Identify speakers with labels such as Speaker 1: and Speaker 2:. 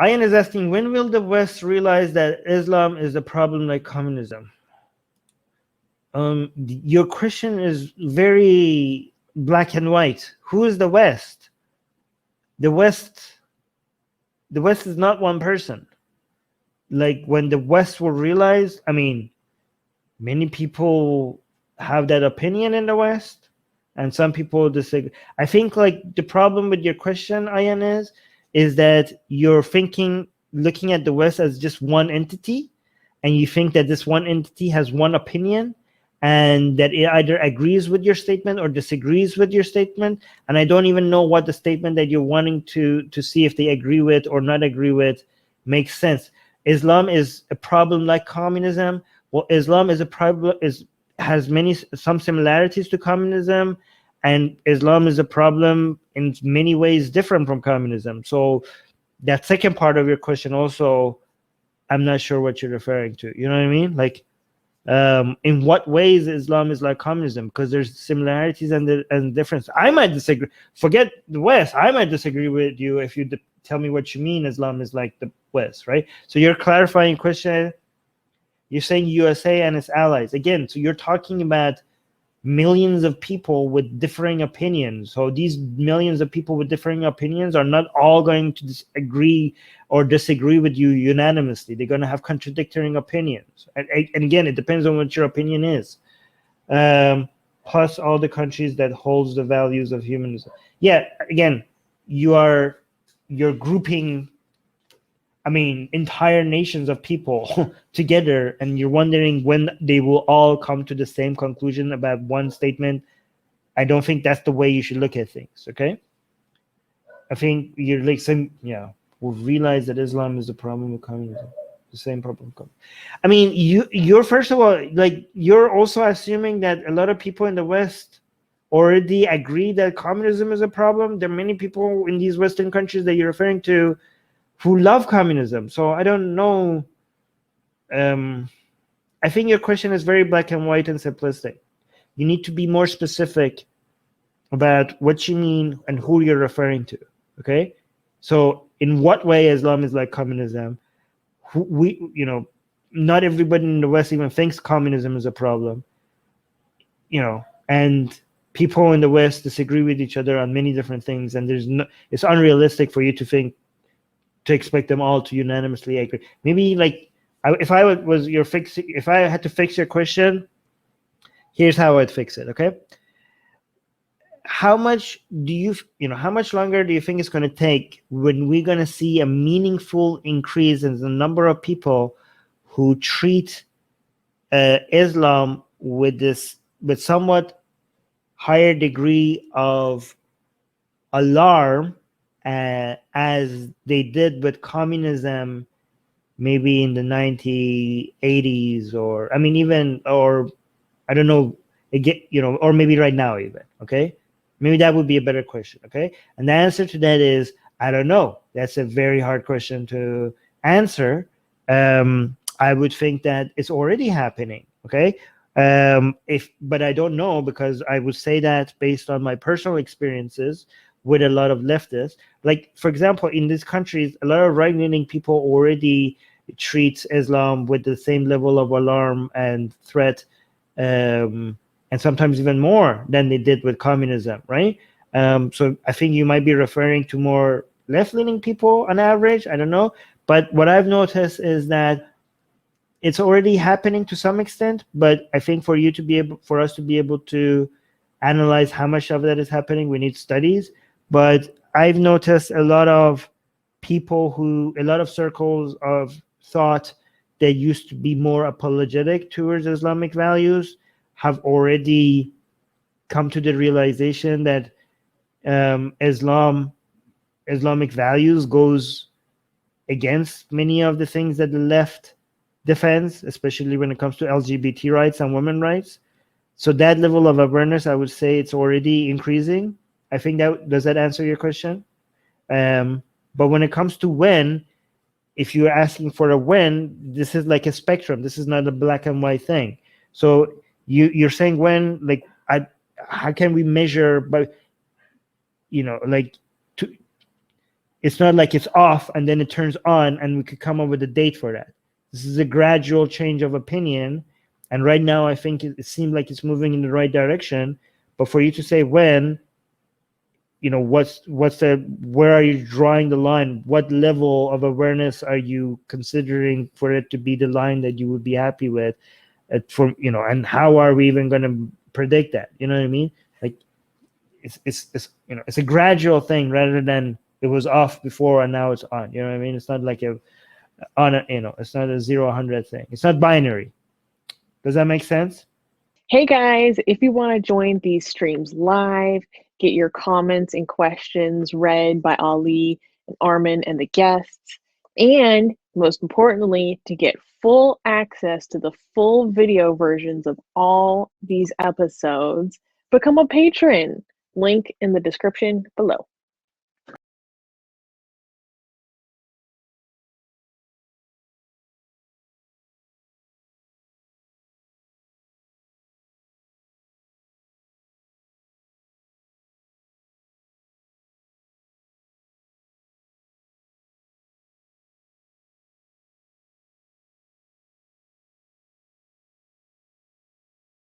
Speaker 1: Ian is asking, when will the West realize that Islam is a problem like communism? Your question is very black and white. Who is the West? The West is not one person. Like, when the West will realize, I mean, many people have that opinion in the West, and some people disagree. I think, like, the problem with your question, Ian, is that you're looking at the West as just one entity, and you think that this one entity has one opinion, and that it either agrees with your statement or disagrees with your statement. And I don't even know what the statement that you're wanting to see if they agree with or not agree with makes sense. Islam is a problem like communism. Well, Islam is a problem, has some similarities to communism, and Islam is a problem in many ways different from communism. So that second part of your question also, I'm not sure what you're referring to. You know what I mean? Like, in what ways Islam is like communism? Because there's similarities and difference. I might disagree. Forget the West. I might disagree with you if you tell me what you mean Islam is like the West, right? So you're clarifying question. You're saying USA and its allies. Again, so you're talking about millions of people with differing opinions. So these millions of people with differing opinions are not all going to agree or disagree with you unanimously. They're going to have contradictory opinions. And again, it depends on what your opinion is. Plus all the countries that holds the values of humanism. Yeah, again, you're grouping, I mean, entire nations of people together, and you're wondering when they will all come to the same conclusion about one statement. I don't think that's the way you should look at things, okay? I think you're like will realize that Islam is a problem with communism. The same problem. I mean, you're first of all, like, you're also assuming that a lot of people in the West already agree that communism is a problem. There are many people in these Western countries that you're referring to who love communism. So I don't know. I think your question is very black and white and simplistic. You need to be more specific about what you mean and who you're referring to. Okay? So in what way Islam is like communism? Not everybody in the West even thinks communism is a problem. And people in the West disagree with each other on many different things, and it's unrealistic for you to expect them all to unanimously agree. Maybe, like, if I had to fix your question, here's how I'd fix it. Okay. How much longer do you think it's going to take when we're going to see a meaningful increase in the number of people who treat Islam with somewhat higher degree of alarm as they did with communism, maybe in the 1980s, or I don't know, again, or maybe right now even, okay? Maybe that would be a better question, okay? And the answer to that is, I don't know. That's a very hard question to answer. I would think that it's already happening, okay? But I don't know, because I would say that based on my personal experiences with a lot of leftists. Like, for example, in these countries, a lot of right-leaning people already treat Islam with the same level of alarm and threat, and sometimes even more than they did with communism, right? So I think you might be referring to more left-leaning people on average. I don't know. But what I've noticed is that it's already happening to some extent, but I think for us to be able to analyze how much of that is happening, we need studies. But I've noticed a lot of circles of thought that used to be more apologetic towards Islamic values have already come to the realization that Islamic values goes against many of the things that the left defends, especially when it comes to LGBT rights and women's rights. So that level of awareness, I would say, it's already increasing. I think does that answer your question? But when it comes to when, if you're asking for a when, this is like a spectrum. This is not a black and white thing. So you're saying when, like, how can we measure? But It's not like it's off and then it turns on and we could come up with a date for that. This is a gradual change of opinion. And right now, I think it seems like it's moving in the right direction. But for you to say when, where are you drawing the line? What level of awareness are you considering for it to be the line that you would be happy with? And how are we even going to predict that? You know what I mean? Like, it's a gradual thing rather than it was off before and now it's on. You know what I mean? It's not like it's not a 0-100 thing. It's not binary. Does that make sense?
Speaker 2: Hey guys, if you want to join these streams live, get your comments and questions read by Ali and Armin and the guests, and most importantly, to get full access to the full video versions of all these episodes, become a patron. Link in the description below.